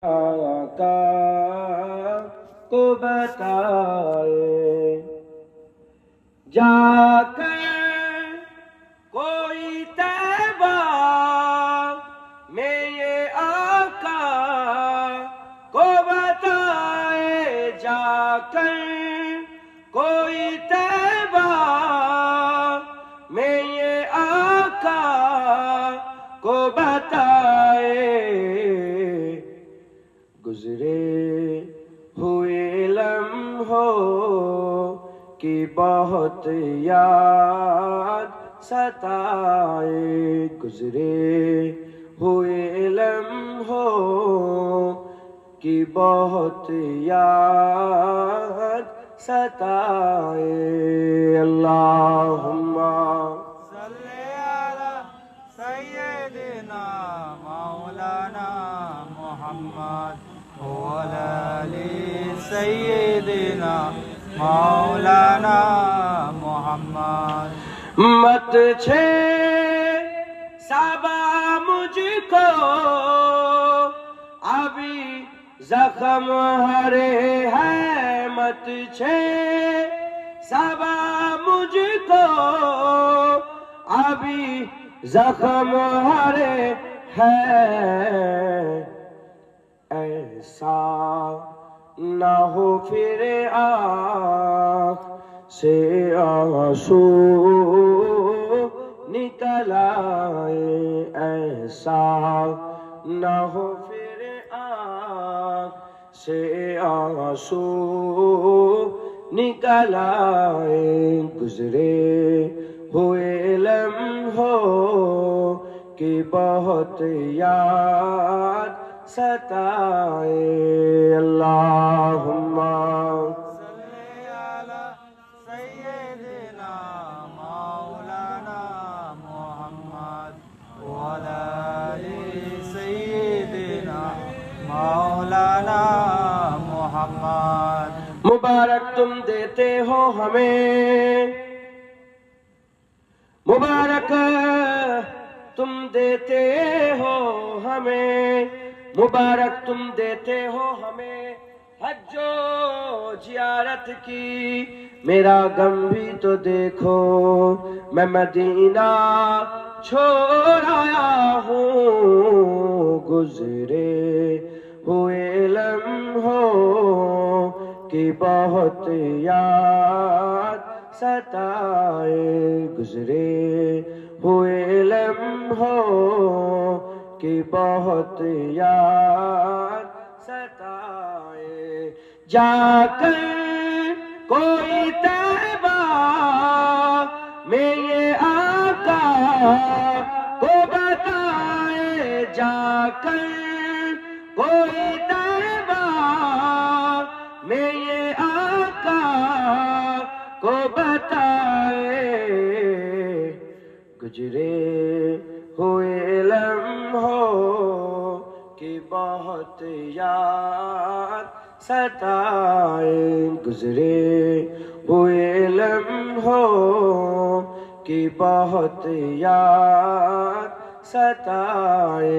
آقا کو بتائے جا کر کوئی طیبہ میں یہ آقا کو بتائے جا کر کوئی طیبہ میں یہ آقا کو بتائے گزرے ہوئے لمحوں کی بہت یاد ستائے گزرے ہوئے لمحوں کی بہت یاد ستائے اللہم صلی علی سیدنا مولانا محمد وعلی آل سیدنا مولانا محمد مت چھے سبا مجھ کو ابھی زخم ہرے ہے مت چھے سبا مجھ کو ابھی زخم ہرے ہے ایسا نہ ہو پھر آنکھ سے آنسو نکل آئے ایسا نہ ہو پھر آنکھ سے آنسو نکل آئے گزرے ہوئے لمحوں کی بہت یاد ستائے اللہم صلی علی سیدنا مولانا محمد وعلی آل سیدنا مولانا محمد مبارک تم دیتے ہو ہمیں مبارک تم دیتے ہو ہمیں مبارک تم دیتے ہو ہمیں حج و زیارت کی میرا غم بھی تو دیکھو میں مدینہ چھوڑ آیا ہوں گزرے ہوئے لمحوں کی بہت یاد ستائے گزرے ہوئے لمحوں کی بہت یاد ستائے جا کر کوئی طیبہ میں یہ آقا کو بتائے جا کر کوئی طیبہ میں یہ آقا کو بتائے گزرے ہوئے لمحوں کی بہت یاد ستائے گزرے ہوئے لمحوں کی بہت یاد ستائے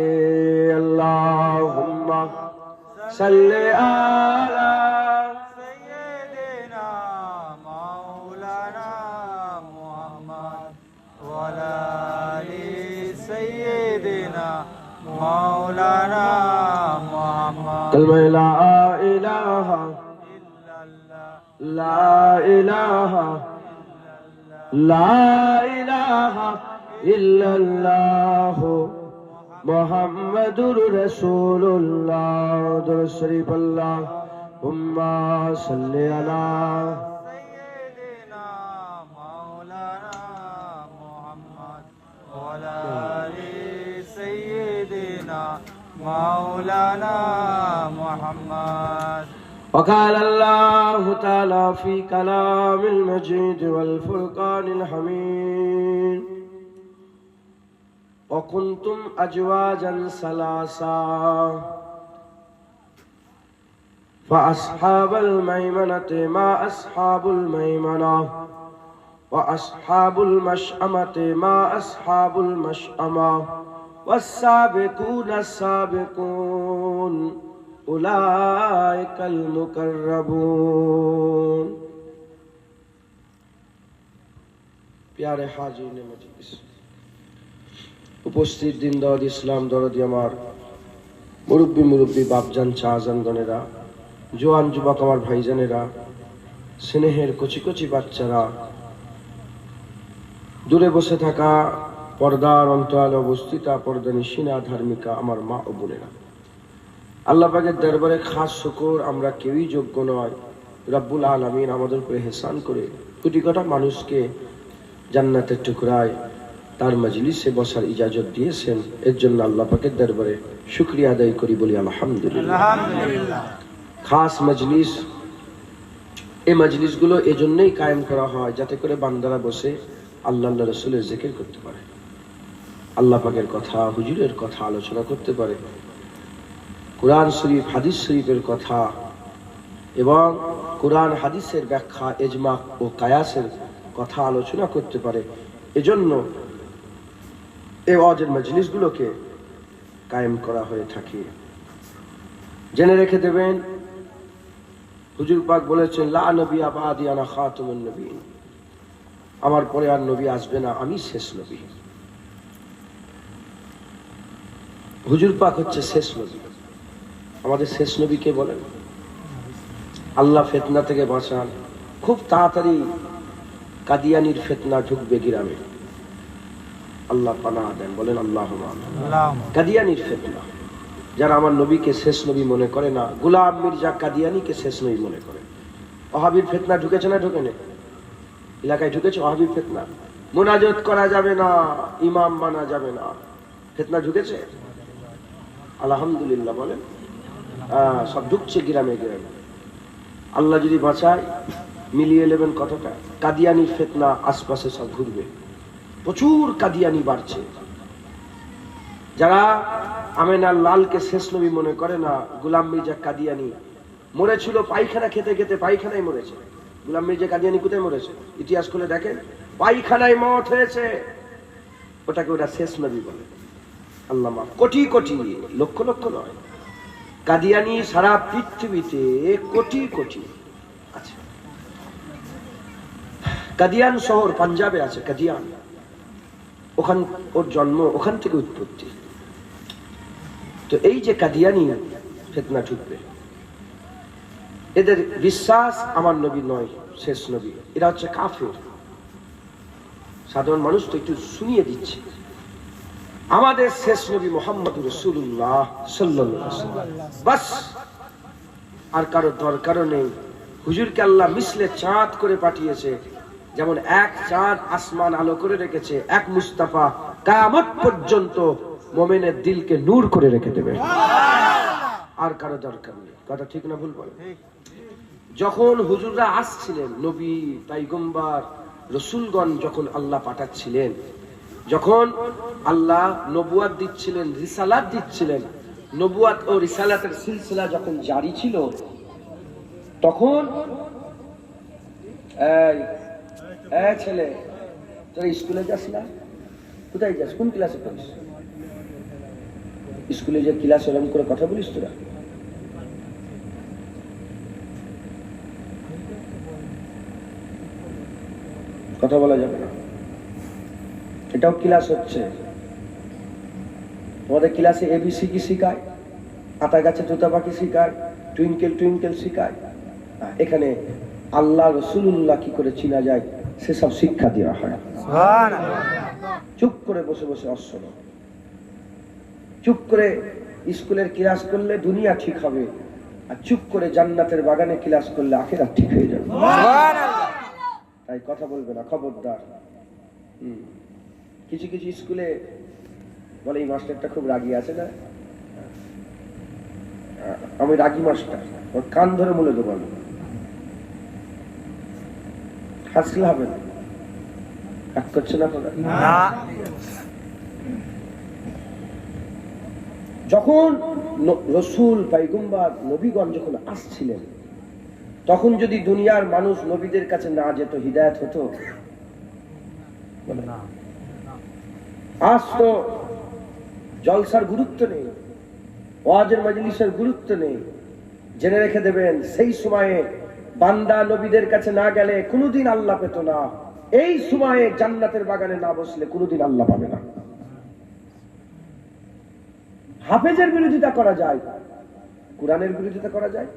اللہم صلی علی سیدنا مولانا محمد وعلی آل سیدنا مولانا محمد کلمہ لا الہ الا اللہ لا الہ لا الہ الا اللہ محمد رسول اللہ درود شریف اللہم صلی علی سیدنا مولانا محمد وعلی آل سیدنا مولانا محمد وقال اللہ تعالی فی کلام المجید والفرقان الحمید وکنتم ازواجا ثلاثا فأصحاب الميمنة ما أصحاب الميمنة وأصحاب المشأمة ما أصحاب المشأمة والسابقون السابقون উলাইকাল মুকাররাবুন। প্যারে হাজিরিনে মজলিস, উপস্থিত দিনদার ইসলাম দরদি আমার মুরব্বী বাপজান চাচানগণেরা, জোয়ান যুবক আমার ভাইজানেরা, স্নেহের কচি কচি বাচ্চারা, দূরে বসে থাকা পর্দার অন্তরালে অবস্থিতা পর্দানিশিনা ধার্মিকা আমার মা ও বোনেরা, আল্লাহ পাকের দরবারে খাস শুকর, আমরা কেউই যোগ্য নয়। রব্বুল আলামিন আমাদের উপরে হেসান করে কোটি কোটা মানুষকে জান্নাতের টুকরায় তার মজলিসে বসার ইজাজত দিয়েছেন। এর জন্য আল্লাহ পাকের দরবারে শুকরিয়া আদায় করি, বলি আলহামদুলিল্লাহ। খাস মজলিস, এই মজলিসগুলো এজন্যই কায়েম করা হয় যাতে করে বান্দারা বসে আল্লাহ রসুলের জিকির করতে পারে, আল্লাহ পাকের কথা, হুজুরের কথা আলোচনা করতে পারে, কোরআন শরীফ হাদিস শরীফের কথা এবং কোরআন হাদিসের ব্যাখ্যা, ইজমা ও কায়াসের কথা আলোচনা করতে পারে। এজন্য এই ওয়াজের মজলিসগুলোকে কায়েম করা হয়ে থাকে। জেনে রেখে দেবেন, হুজুর পাক বলেছেন, লা নবী বাদি আনা খাতামুন নবীন, আমার পরে আর নবী আসবে না, আমি শেষ নবী। হুজুর পাক হচ্ছে শেষ নবী। আমাদের শেষ নবী কে বলেন? আল্লাহ ফিতনা থেকে বাঁচান। খুব তাড়াতাড়ি কাদিয়ানির ফিতনা ঢুকবে গ্রামে, আল্লাহ পানাহ দেন, বলেন আল্লাহুম্মা আমিন। কাদিয়ানির ফিতনা, যারা আমার নবীকে শেষ নবী মনে করে না, গোলাম মির্জা কাদিয়ানিকে শেষ নবী মনে করে। ওয়াহাবির ফিতনা ঢুকেছে না ঢুকে না? এলাকায় ঢুকেছে ওয়াহাবির ফিতনা। মুনাজাত করা যাবে না, ইমাম মানা যাবে না, ফিতনা ঢুকেছে। আলহামদুলিল্লাহ বলেন। সব ঢুকছে গ্রামে গ্রামে। আল্লাহ যদি বাঁচায়, মিলিয়ে নেবেন কতটা কাদিয়ানি ফিতনা আশপাশে সব ঘুরবে। প্রচুর কাদিয়ানি বাড়ছে। যারা আমেনার লালকে শেষ নবী মনে করে না, গোলাম মির্জা কাদিয়ানি মরেছিল পায়খানা খেতে খেতে, পায়খানায় মরেছে। গোলাম মির্জা কাদিয়ানি কোথায় মরেছে? ইতিহাস খুলে দেখেন, পায়খানায় মওত হয়েছে। ওটাকে ওটা শেষ নবী বলে। আল্লাহ মাফ। কোটি কোটি, লক্ষ লক্ষ নয়, কাদিয়ানি সারা পৃথিবীতে কোটি কোটি আছে। কাদিয়ান শহর পাঞ্জাবে আছে, কাদিয়ান, ওখান ওর জন্ম, ওখান থেকে উৎপত্তি। তো এই যে কাদিয়ানি ফিতনা ঢুকবে, এদের বিশ্বাস আমার নবী নয়, শেষ নবী। এরা হচ্ছে কাফের। সাধারণ মানুষ তো একটু শুনিয়ে দিচ্ছে, আমাদের শেষ নবী মুহাম্মদুর রাসূলুল্লাহ সাল্লাল্লাহু আলাইহি ওয়াসাল্লাম, বাস। আর কারো দরকারও নেই। হুজুরকে আল্লাহ মিসলে চাঁদ করে পাঠিয়েছে, যেমন এক চাঁদ আসমান আলো করে রেখেছে, এক মুস্তাফা কিয়ামত পর্যন্ত মুমিনের দিলকে নূর করে রেখে দেবে। আর কারো দরকার নেই। কথা ঠিক না ভুল বলেন? যখন হুজুররা আসছিলেন, নবী পয়গম্বর রাসূলগণ যখন আল্লাহ পাঠাচ্ছিলেন, যখন আল্লাহ নবুয়াত দিচ্ছিলেন, রিসালাত দিচ্ছিলেন, নবুয়াত ও রিসালাতের সিলসিলা যখন জারি ছিল, তখন এই ছেলে, তোরা স্কুলে যাস না? কোথায় যাস? কোন ক্লাসে পড়িস? স্কুলে যে ক্লাস এরকম করে কথা বলিস তোরা? কথা বলা যাবে না, এটাও ক্লাস হচ্ছে। তোমাদের ক্লাসে এবিসি কি শিখায়? আতা গাছে তোতা পাখি শিখায়, টুইঙ্কেল টুইঙ্কেল শিখায়। এখানে আল্লাহ রাসূলুল্লাহ কি করে চিনা যায় সেসব শিক্ষা দেওয়া হয়। চুপ করে বসে বসে অশ্বর, চুপ করে স্কুলের ক্লাস করলে দুনিয়া ঠিক হবে, আর চুপ করে জান্নাতের বাগানে ক্লাস করলে আখিরাত ঠিক হয়ে যাবে। তাই কথা বলবে না, খবরদার। কিছু কিছু স্কুলে বলে এই মাস্টারটা খুব রাগী আছে না, আমি রাগী মাস্টার, ওর কান ধরে বলে দেবো আমি। হাসলে হবে না, রাগ করছে না? যখন রসুল পয়গম্বর নবীগণ যখন আসছিলেন, তখন যদি দুনিয়ার মানুষ নবীদের কাছে না যেত, হিদায়াত হতো? আজ তো জলসার গুরুত্ব নেই, ওয়াজের মজলিসের গুরুত্ব নেই। জেনে রেখে দেবেন, সেই সময়ে বান্দা নবীদের কাছে না গেলে কোনোদিন আল্লাহ পেত না। এই সময়ে জান্নাতের বাগানে না বসলে কোনোদিন আল্লাহ পাবে না। হাফেজের বিরোধিতা করা যায়, কোরআনের বিরোধিতা করা যায়,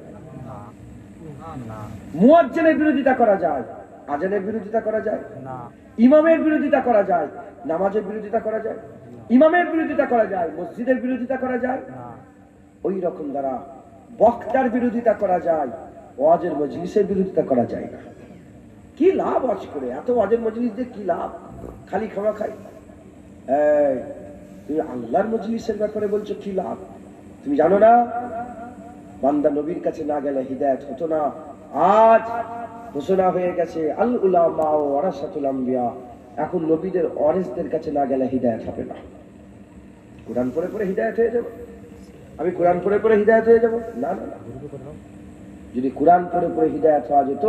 মুয়াজ্জিনের বিরোধিতা করা যায়, আজানের বিরোধিতা করা যায়, ইমামের বিরোধিতা করা যায়, নামাজের বিরোধিতা করা যায়, ইমামের বিরোধিতা করা যায়, মসজিদের বিরোধিতা করা যায়। ওই রকম দ্বারা বক্তার বিরোধিতা করা যায়, ওয়াজের মজলিসের বিরোধিতা করা যায় না। কি লাভ ওয়াজ করে? এত ওয়াজের মজলিস দিয়ে কি লাভ? খালি খাওয়া খাই। তুমি আল্লাহর মজলিসের ব্যাপারে বলছো কি লাভ? তুমি জানো না বান্দা নবীর কাছে না গেলে হিদায়াত হতো না। আজ ঘোষণা হয়ে গেছে আল উলামা ওয়ারাসাতুল আম্বিয়া, এখন নবীদের ওয়ারিসদের কাছে না গেলে হিদায়াত হবে না। কোরআন পড়ে পড়ে হিদায়াত হয়ে যাবে? আমি কোরআন পড়ে পড়ে হিদায়াত হয়ে যাব? না না না, যদি কোরআন পড়ে পড়ে হিদায়াত হওয়া যেত